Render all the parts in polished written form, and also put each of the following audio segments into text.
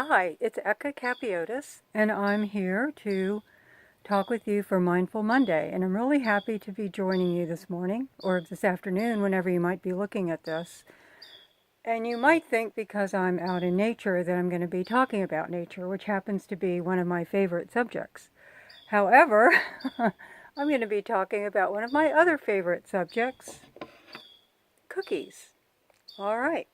Hi, it's Eka Kapiotis, and I'm here to talk with you for Mindful Monday. And I'm really happy to be joining you this morning, or this afternoon, whenever you might be looking at this. And you might think because I'm out in nature that I'm going to be talking about nature, which happens to be one of my favorite subjects. However, I'm going to be talking about one of my other favorite subjects, cookies. All right.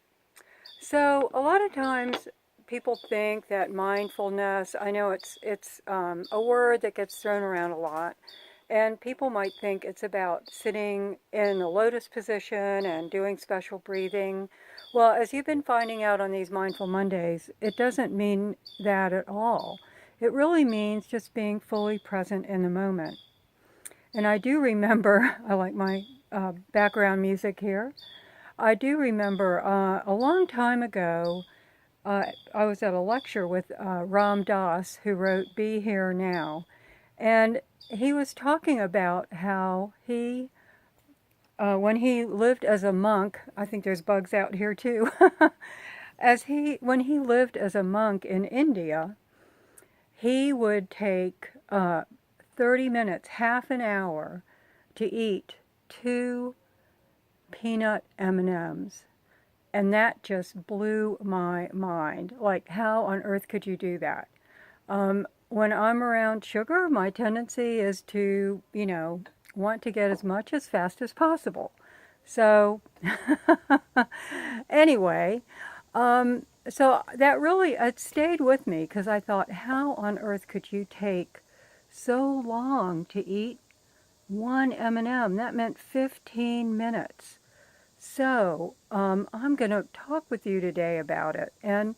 So a lot of times people think that mindfulness, I know it's a word that gets thrown around a lot, and people might think it's about sitting in the lotus position and doing special breathing. Well, as you've been finding out on these Mindful Mondays, it doesn't mean that at all. It really means just being fully present in the moment. And I do remember, I like my background music here. I do remember a long time ago, I was at a lecture with Ram Dass, who wrote Be Here Now. And he was talking about how when he lived as a monk, I think there's bugs out here too, when he lived as a monk in India, he would take 30 minutes, half an hour, to eat 2 peanut M&Ms. And that just blew my mind. Like, how on earth could you do that? When I'm around sugar, my tendency is to, want to get as much as fast as possible. So, anyway, so that really, it stayed with me because I thought, how on earth could you take so long to eat one M&M? That meant 15 minutes. So, I'm going to talk with you today about it. And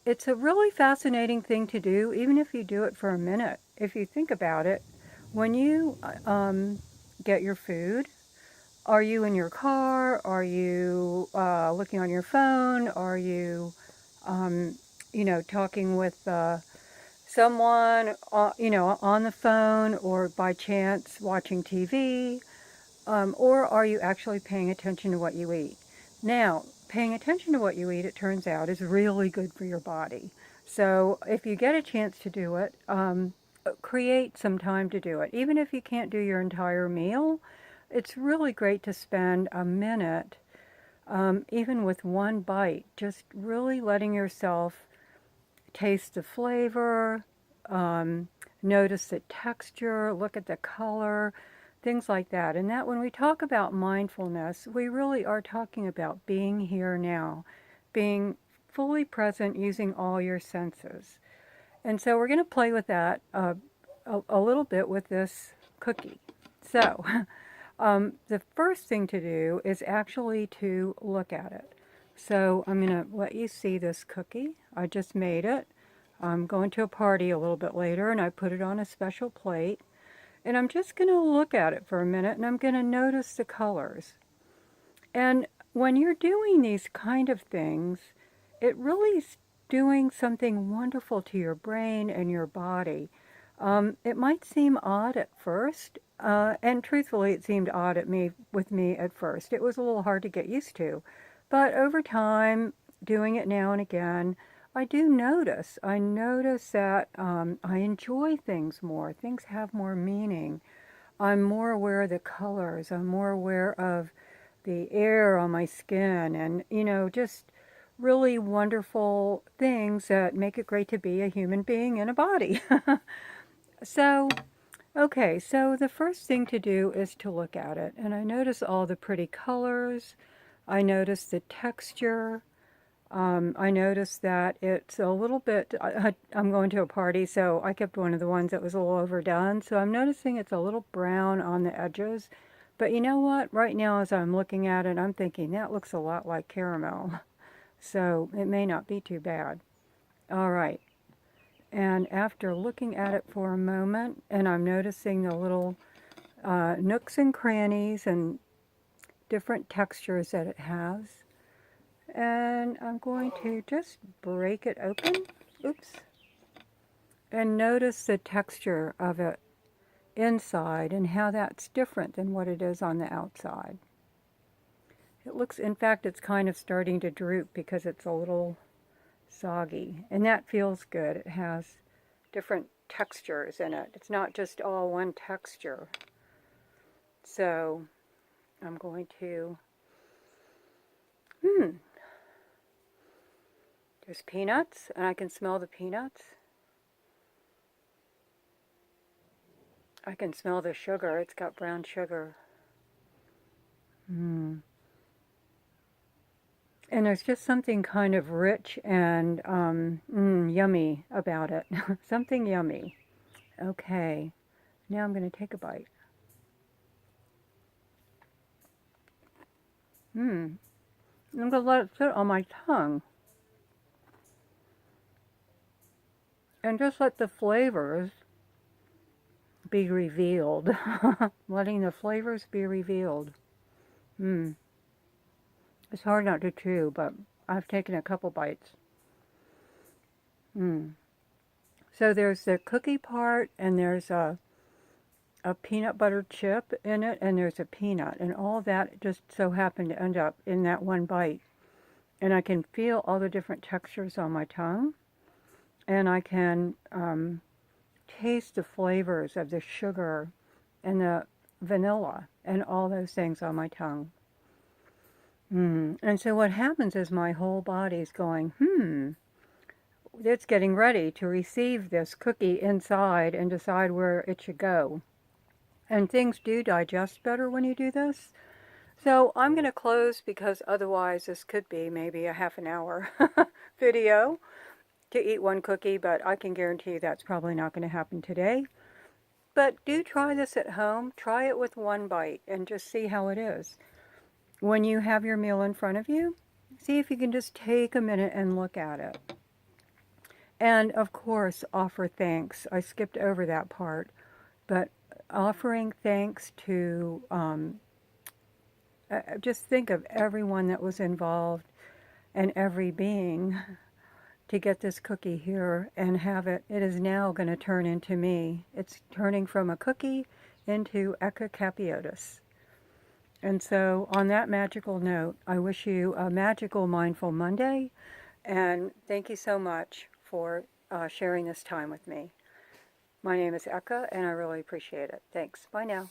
it's a really fascinating thing to do, even if you do it for a minute. If you think about it, when you get your food, are you in your car? Are you looking on your phone? Are you, talking with someone, on the phone, or by chance watching TV? Or are you actually paying attention to what you eat? Now, paying attention to what you eat, it turns out, is really good for your body. So if you get a chance to do it, create some time to do it. Even if you can't do your entire meal, it's really great to spend a minute, even with one bite, just really letting yourself taste the flavor, notice the texture, look at the color, things like that. And that when we talk about mindfulness, we really are talking about being here now, being fully present using all your senses. And so we're going to play with that a little bit with this cookie. So the first thing to do is actually to look at it. So I'm going to let you see this cookie. I just made it. I'm going to a party a little bit later, and I put it on a special plate. And I'm just going to look at it for a minute, and I'm going to notice the colors. And when you're doing these kind of things, it really is doing something wonderful to your brain and your body. It might seem odd at first, and truthfully, it seemed odd with me at first. It was a little hard to get used to. But over time, doing it now and again, I do notice. I notice that I enjoy things more. Things have more meaning. I'm more aware of the colors. I'm more aware of the air on my skin and, just really wonderful things that make it great to be a human being in a body. So, okay, so the first thing to do is to look at it. And I notice all the pretty colors. I notice the texture. I noticed that it's a little bit, I'm going to a party, so I kept one of the ones that was a little overdone. So I'm noticing it's a little brown on the edges. But you know what? Right now as I'm looking at it, I'm thinking that looks a lot like caramel. So it may not be too bad. All right. And after looking at it for a moment, and I'm noticing the little nooks and crannies and different textures that it has, and I'm going to just break it open, oops, and notice the texture of it inside and how that's different than what it is on the outside. It looks, in fact, it's kind of starting to droop because it's a little soggy. And that feels good. It has different textures in it. It's not just all one texture. So I'm going to, there's peanuts, and I can smell the peanuts. I can smell the sugar. It's got brown sugar. And there's just something kind of rich and yummy about it. Something yummy. Okay, now I'm going to take a bite. I'm going to let it sit on my tongue. And just let the flavors be revealed. Letting the flavors be revealed. It's hard not to chew, but I've taken a couple bites. So there's the cookie part, and there's a peanut butter chip in it, and there's a peanut, and all of that just so happened to end up in that one bite. And I can feel all the different textures on my tongue, and I can taste the flavors of the sugar and the vanilla and all those things on my tongue. And so what happens is my whole body's going, it's getting ready to receive this cookie inside and decide where it should go. And things do digest better when you do this. So I'm going to close because otherwise this could be maybe a half an hour video to eat one cookie, but I can guarantee that's probably not going to happen today. But do try this at home. Try it with one bite and just see how it is. When you have your meal in front of you, see if you can just take a minute and look at it. And of course, offer thanks. I skipped over that part. But offering thanks to, just think of everyone that was involved and every being to get this cookie here and have it. It is now going to turn into me. It's turning from a cookie into Eka Kapiotis. And so on that magical note, I wish you a magical Mindful Monday, and thank you so much for sharing this time with me. My name is Eka, and I really appreciate it. Thanks. Bye now.